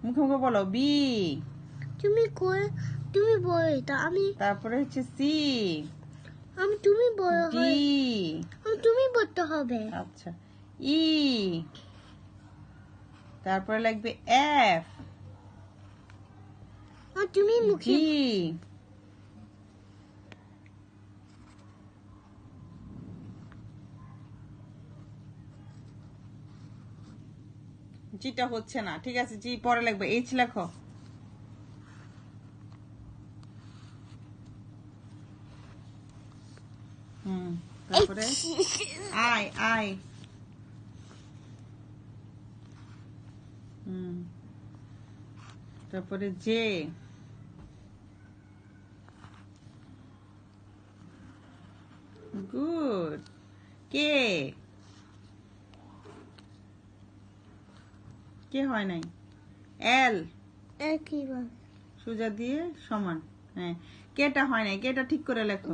মুখে মুখে বলো বি। তুমি বলো এটা আমি। তারপরে হচ্ছে সি। তুমি বলো। ডি। তুমি বলতে হবে। আচ্ছা ই। তারপরে লাগবে এফ। তুমি মুখে। জি। জিটা হচ্ছে না, ঠিক আছে, জি পরে লাগবে, এইচ লেখো। তারপরে আই আই। তারপরে জে। গুড। কে। কে হয় নাই। এল। কি বল সোজা দিয়ে সমান। হ্যাঁ, কেটা হয় নাই, কেটা ঠিক করে লেখো।